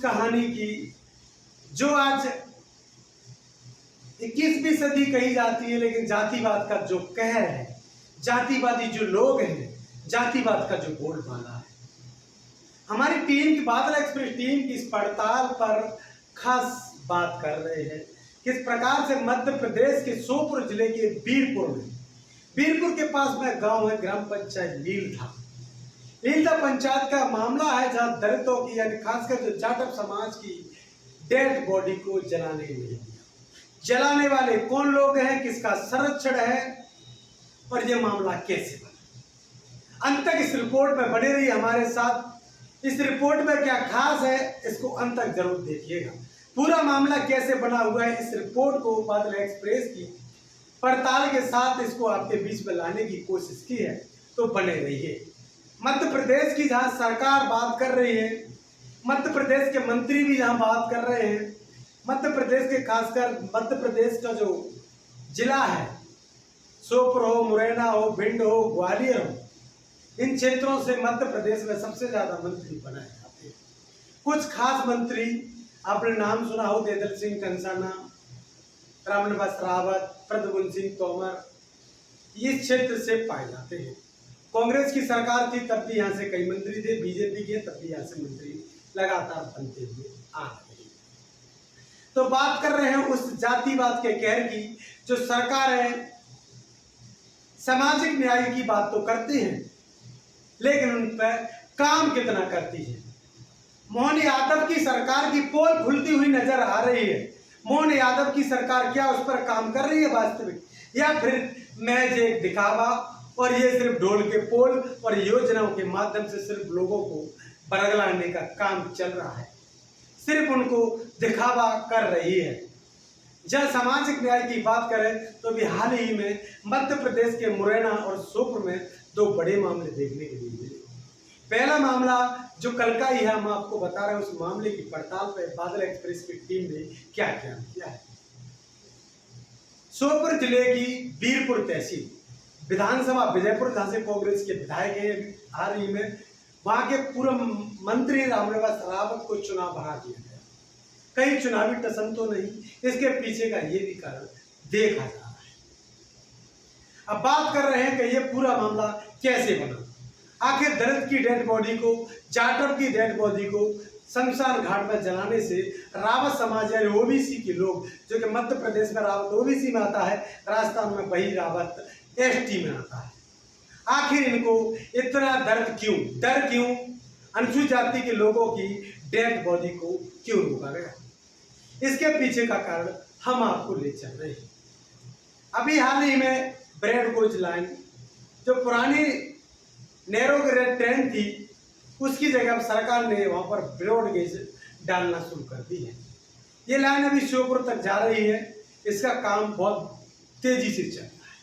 कहानी की जो आज 21वीं सदी कही जाती है, लेकिन जातिवाद का जो कहर है, जातिवादी जो लोग हैं, जातिवाद का जो बोलबाला है। हमारी टीम की बादल एक्सप्रेस टीम की इस पड़ताल पर खास बात कर रहे हैं। किस प्रकार से मध्य प्रदेश के सोपुर जिले के बीरपुर के पास में गांव है, ग्राम पंचायत लीलधा पंचायत का मामला है, जहां दलितों की यानी खासकर जो जाटव समाज की डेड बॉडी को जलाने नहीं दिया। जलाने वाले कौन लोग हैं, किसका संरक्षण है और ये मामला कैसे बना, अंत तक इस रिपोर्ट में बने रही हमारे साथ। इस रिपोर्ट में क्या खास है, इसको अंत तक जरूर देखिएगा। पूरा मामला कैसे बना हुआ है, इस रिपोर्ट को बादल एक्सप्रेस की पड़ताल के साथ इसको आपके बीच में लाने की कोशिश की है, तो बने रहिए। मध्य प्रदेश की जहां सरकार बात कर रही है, मध्य प्रदेश के मंत्री भी जहां बात कर रहे हैं, मध्य प्रदेश के खासकर मध्य प्रदेश का जो जिला है, सोपुर हो, मुरैना हो, भिंड हो, ग्वालियर हो, इन क्षेत्रों से मध्य प्रदेश में सबसे ज्यादा मंत्री बनाए जाते हैं। कुछ खास मंत्री आपने नाम सुना हो, देदल सिंह कंसाना, रामनिवास रावत, प्रद्युम्न सिंह तोमर, इस क्षेत्र से पाए जाते हैं। कांग्रेस की सरकार थी तब भी यहाँ से कई मंत्री थे, बीजेपी के तब भी यहाँ से मंत्री लगातार बनते हुए आ रहे हैं। तो बात कर रहे हैं उस जातिवाद के कहर की। जो सरकार है सामाजिक न्याय की बात तो करती है, लेकिन उन पर काम कितना करती है। मोहन यादव की सरकार की पोल खुलती हुई नजर आ रही है। मोहन यादव की सरकार क्या उस पर काम कर रही है वास्तविक, या फिर महज एक दिखावा और ये सिर्फ ढोल के पोल और योजनाओं के माध्यम से सिर्फ लोगों को बरगलाने का काम चल रहा है, सिर्फ उनको दिखावा कर रही है। जब सामाजिक न्याय की बात करें तो अभी हाल ही में मध्य प्रदेश के मुरैना और सोपुर में दो बड़े मामले देखने के लिए मिले। पहला मामला जो कल का ही है, हम आपको बता रहे हैं, उस मामले की पड़ताल पर बादल एक्सप्रेस की टीम ने क्या क्या किया है। सोपुर जिले की बीरपुर तहसील विधानसभा विजयपुर, जहां से कांग्रेस के विधायक हैं, हाल ही में वहां के पूर्व मंत्री रामनिवास रावत को चुनाव हरा दिया गया। कहीं चुनावी टसन तो नहीं, इसके पीछे का ये भी कारण देखा जा रहा है। अब बात कर रहे हैं कि ये पूरा मामला कैसे बना। आखिर दलित की डेड बॉडी को, जाटव की डेड बॉडी को शमशान घाट में जलाने से रावत समाज यानी ओबीसी के लोग, जो कि मध्य प्रदेश में रावत ओबीसी में आता है, राजस्थान में वही रावत एसटी में आता है, आखिर इनको इतना डर क्यों अनुसूचित जाति के लोगों की डेड बॉडी को क्यों रोका गया, इसके पीछे का कारण हम आपको ले चल रहे हैं। अभी हाल ही में ब्रॉड कोच लाइन, जो पुरानी नैरो गेज ट्रेन थी, उसकी जगह सरकार ने वहां पर ब्रॉड गेज डालना शुरू कर दी है। ये लाइन अभी श्योपुर तक जा रही है, इसका काम बहुत तेजी से चल रहा है।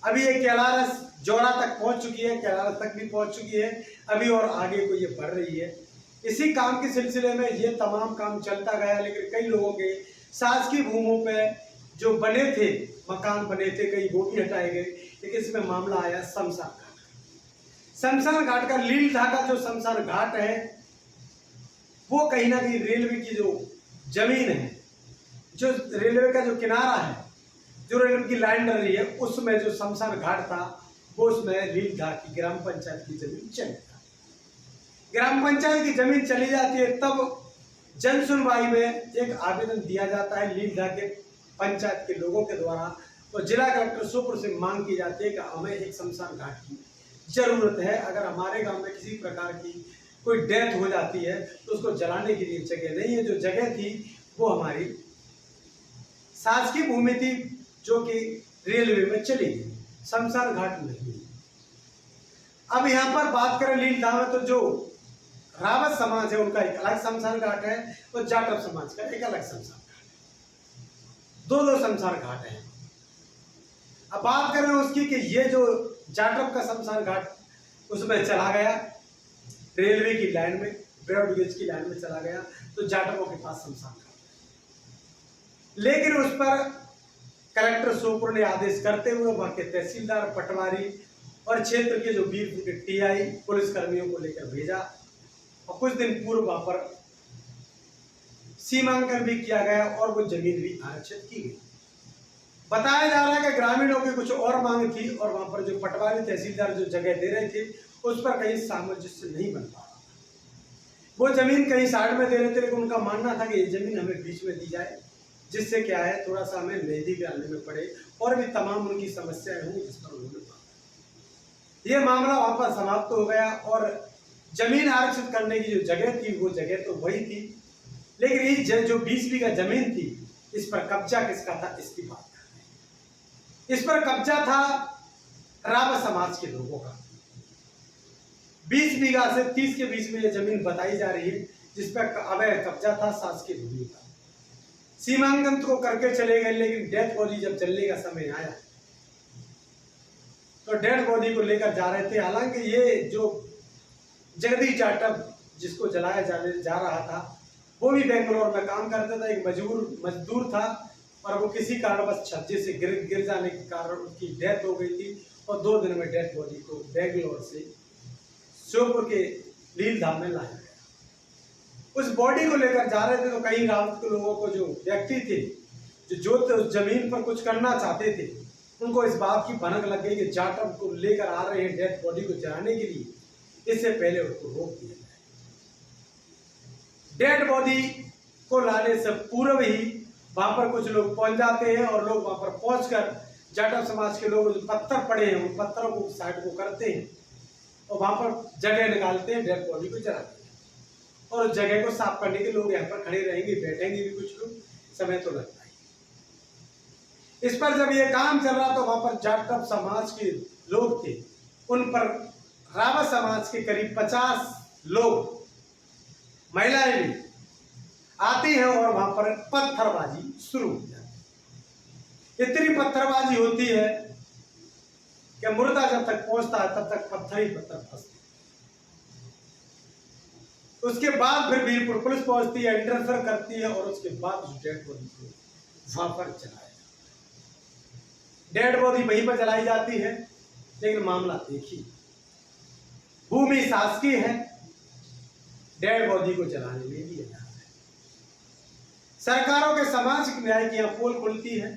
अभी ये कैलारस जोड़ा तक पहुंच चुकी है, कैलारस तक भी पहुंच चुकी है, अभी और आगे को ये बढ़ रही है। इसी काम के सिलसिले में ये तमाम काम चलता गया, लेकिन कई लोगों के शासकीय भूमों पे जो बने थे, मकान बने थे, कई वो भी हटाए गए। लेकिन इसमें मामला आया शमशान घाट का। लीलधा का जो शमशान घाट है, वो कहीं ना कहीं रेलवे की जो जमीन है, जो रेलवे का जो किनारा है, जो रेलवे की लाइन डल रही है, उसमें जो शमशान घाट था, वो उसमें लीलधा की ग्राम पंचायत की जमीन चली जाती है। ग्राम पंचायत की जमीन चली जाती है, तब जन सुनवाई में एक आवेदन दिया जाता है लीलधा के पंचायत के लोगों के द्वारा, और जिला कलेक्टर सोपुर से मांग की जाती है कि हमें एक शमशान घाट की जरूरत है। अगर हमारे गांव में किसी प्रकार की कोई डेथ हो जाती है तो उसको जलाने के लिए जगह नहीं है। जो जगह थी वो हमारी शासकीय भूमि थी, जो कि रेलवे में चली गई, शमशान घाट नहीं। अब यहाँ पर बात करें लीलधा में, तो जो रावत समाज है उनका एक अलग शमशान घाट है, और जाटव समाज का एक अलग शमशान घाट है। दो शमशान घाट है। अब बात करें उसकी कि ये जो जाटव का शमशान घाट, उसमें चला गया रेलवे की लाइन में, ब्रॉड गेज की लाइन में चला गया, तो जाटवों के पास शमशान घाट, लेकिन उस पर कलेक्टर सोपुर ने आदेश करते हुए वहां के तहसीलदार, पटवारी और क्षेत्र के जो बीरपुर के टीआई पुलिस कर्मियों को लेकर भेजा, और कुछ दिन पूर्व वहां पर सीमांकन भी किया गया और वो जमीन भी आरक्षित की गई। बताया जा रहा है कि ग्रामीणों की कुछ और मांग थी और वहां पर जो पटवारी तहसीलदार जो जगह दे रहे थे उस पर कहीं सामंजस्य नहीं बन पा रहा। वो जमीन कहीं साइड में दे रहे थे, लेकिन उनका मानना था कि ये जमीन हमें बीच में दी जाए, जिससे क्या है थोड़ा सा हमें मेहंदी भी आने में पड़े और भी तमाम उनकी समस्याएं होंगी जिस पर उन्होंने बात। ये मामला वहां पर समाप्त हो गया और जमीन आरक्षित करने की जो जगह थी वो जगह तो वही थी, लेकिन ये जो 20 बीघा जमीन थी इस पर कब्जा किसका था इसकी बात कर रहे हैं। इस पर कब्जा था रावत समाज के लोगों का। 20 बीघा से 30 के बीच में ये जमीन बताई जा रही है जिस पर अवैध कब्जा था शासकीय भूमि का। सीमांकन को करके चले गए, लेकिन डेथ बॉडी जब चलने का समय आया तो डेड बॉडी को लेकर जा रहे थे। हालांकि ये जो जगदीश जाटव जिसको जलाया जा रहा था वो भी बेंगलोर में काम करता था, एक मजदूर था और वो किसी कारणवश छज्जे से गिर जाने के कारण उसकी डेथ हो गई थी और 2 दिन में डेड बॉडी को बेंगलोर से श्योपुर के लीलधाम में लाया गया। उस बॉडी को लेकर जा रहे थे तो कई रावत के लोगों को जो व्यक्ति थे जो उस जमीन पर कुछ करना चाहते थे उनको इस बात की भनक लग गई कि जाटव को लेकर आ रहे हैं डेड बॉडी को जलाने के लिए, इससे पहले उसको रोक दिया जाए। डेड बॉडी को लाने से पूर्व ही वहां पर कुछ लोग पहुंच जाते हैं और लोग वहां पर पहुंचकर जाटव समाज के लोग जो पत्थर पड़े हैं उन पत्थरों को साइड को करते हैं और वहां पर जगह निकालते हैं, डेड बॉडी को जलाते हैं और उस जगह को साफ करने के लोग यहाँ पर खड़े रहेंगे, बैठेंगे भी कुछ लोग, समय तो लगता है। इस पर जब ये काम चल रहा तो वहां पर जाटव समाज के लोग थे, उन पर रावत समाज के करीब 50 लोग महिलाएं भी आती हैं और वहां पर पत्थरबाजी शुरू हो जाती है। इतनी पत्थरबाजी होती है कि मुर्दा जब तक पहुंचता है तब तक पत्थर ही पत्थर फंसते। उसके बाद फिर वीरपुर पुलिस पहुंचती है, इंटरफेयर करती है और उसके बाद उस डेड बॉडी को वहां पर जलाया। डेड बॉडी वहीं पर जलाई जाती है, लेकिन मामला देखिए, भूमि शासकीय है, डेड बॉडी को जलाने में दिया जा रहा है। सरकारों के सामाजिक न्याय की यहाँ पोल खुलती है।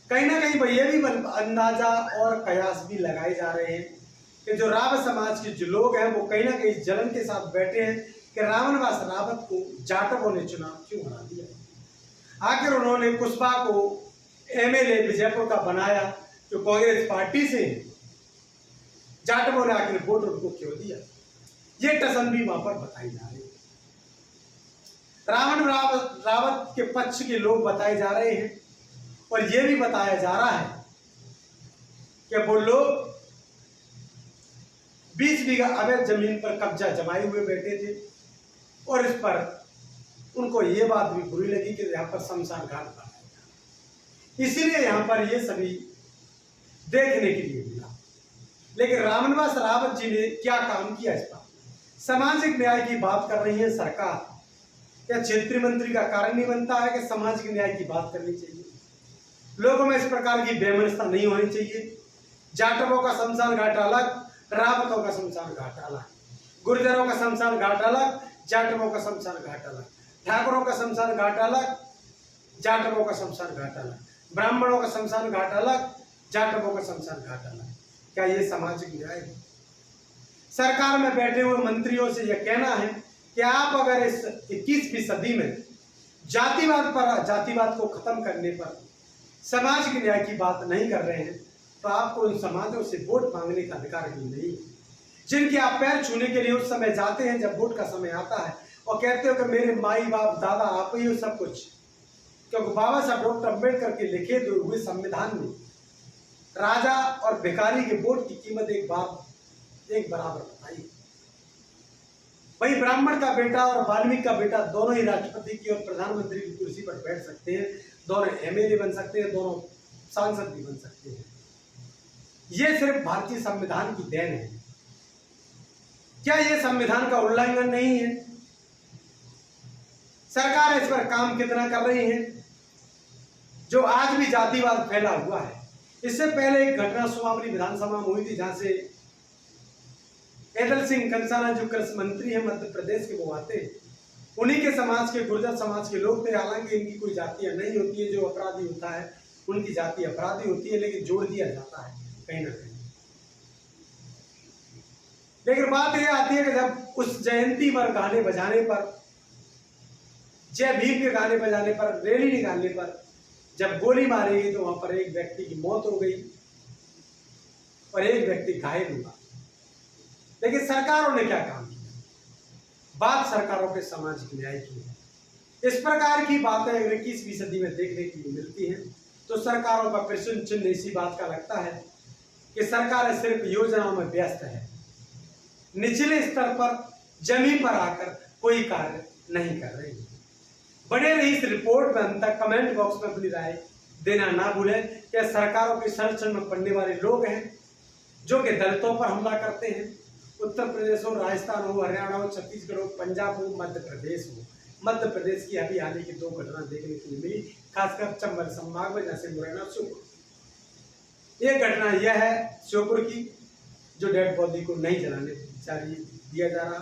कहीं ना कहीं ये भी अंदाजा और कयास भी लगाए जा रहे हैं कि जो रावत समाज के जो लोग हैं वो कहीं ना कहीं जलन के साथ बैठे हैं कि रावणवास रावत को जाटवों ने चुनाव क्यों बना दिया। आखिर उन्होंने कुशवाहा को एमएलए विजयपुर का बनाया जो कांग्रेस पार्टी से, जाटवों ने आखिर वोट उनको क्यों दिया, ये टसन भी वहां पर बताई जा रही है। रावत के पक्ष के लोग बताए जा रहे हैं और ये भी बताया जा रहा है कि वो लोग 20 बीघा अवैध जमीन पर कब्जा जमाए हुए बैठे थे और इस पर उनको ये बात भी बुरी लगी कि यहाँ पर शमशान घाट बनाया जाए, इसीलिए यहाँ पर ये सभी देखने के लिए मिला। लेकिन रावणवास रावत जी ने क्या काम किया इस पर? सामाजिक न्याय की बात कर रही है सरकार, क्या क्षेत्रीय मंत्री का कारण नहीं बनता है कि सामाजिक न्याय की बात करनी चाहिए? लोगों में इस प्रकार की बेमनस्ता नहीं होनी चाहिए। जाटवों का शमशान घाट अलग, रावतों का शमशान घाट अलग, गुर्जरों का शमशान घाट अलग, जाटवों का शमशान घाट अलग, ठाकुरों का शमशान घाट अलग, जाटवों का शमशान घाट अलग, ब्राह्मणों का शमशान घाट अलग, जाटवों का शमशान घाट अलग। क्या ये सामाजिक न्याय है? सरकार में बैठे हुए मंत्रियों से यह कहना है कि आप अगर इस 21वीं सदी में जातिवाद को खत्म करने पर सामाजिक न्याय की बात नहीं कर रहे हैं तो आपको उन समाजों से वोट मांगने का अधिकार ही नहीं है, जिनके आप पैर छूने के लिए उस समय जाते हैं जब वोट का समय आता है और कहते हो कि मेरे माई बाप दादा आप ही हो सब कुछ। क्योंकि बाबा साहब डॉक्टर अम्बेडकर के लिखे हुए संविधान में राजा और भिखारी के वोट की कीमत एक बराबर बताई। वही ब्राह्मण का बेटा और वाल्मीकि का बेटा दोनों ही राष्ट्रपति की और प्रधानमंत्री की कुर्सी पर बैठ सकते हैं, दोनों एमएलए बन सकते हैं, दोनों सांसद भी बन सकते हैं। ये सिर्फ भारतीय संविधान की देन है। क्या ये संविधान का उल्लंघन नहीं है? सरकार इस पर काम कितना कर रही है? जो आज भी जातिवाद फैला हुआ है। इससे पहले एक घटना सुमावली विधानसभा में हुई थी जहां से ऐदल सिंह कंसाना जो कृषि मंत्री है मध्य प्रदेश के वो आते हैं उन्हीं के समाज के, गुर्जर समाज के लोग थे। हालांकि इनकी कोई जातियां नहीं होती है, जो अपराधी होता है उनकी जाति अपराधी होती है, लेकिन जोड़ दिया जाता है कहीं ना कहीं। लेकिन बात यह आती है कि जब उस जयंती पर गाने बजाने पर, जय भीम के गाने बजाने पर, रैली निकालने पर जब गोली मारी गई, तो वहां पर एक व्यक्ति की मौत हो गई और एक व्यक्ति घायल हुआ। लेकिन सरकारों ने क्या काम किया? बात सरकारों के सामाजिक न्याय की है। इस प्रकार की बातें अगर 21वीं सदी में देखने के लिए मिलती हैं, तो सरकारों का प्रश्न चिन्ह इसी बात का लगता है कि सरकार सिर्फ योजनाओं में व्यस्त है, निचले स्तर पर, जमीन पर आकर कोई कार्य नहीं कर रही है। बने रही इस रिपोर्ट में, हम तक कमेंट बॉक्स में अपनी राय देना ना भूलें। क्या सरकारों के संरक्षण में पड़ने वाले लोग हैं जो कि दलितों पर हमला करते हैं? उत्तर प्रदेश हो, राजस्थान हो, हरियाणा हो, छत्तीसगढ़ हो, पंजाब हो, मध्य प्रदेश हो। मध्य प्रदेश की अभी हाल ही की 2 घटना देखने के लिए मिली, खासकर चंबल संभाग में, जैसे मुरैना, श्योपुर। एक घटना यह है श्योपुर की, जो डेड बॉडी को नहीं जलाने दिया जा रहा।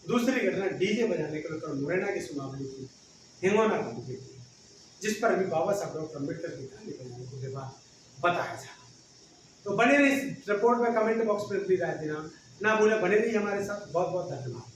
दूसरी घटना डीजे बजाने के लेकर मुरैना की सुनावली की, हिंगोना गांव की, जिस पर भी बाबा साहब डॉक्टर अम्बेडकर की गाली बजाने को विवाद बताया जा। तो बने रही इस रिपोर्ट में, कमेंट बॉक्स में अपनी राय देना ना भूलें। बने रही हमारे साथ। बहुत बहुत धन्यवाद।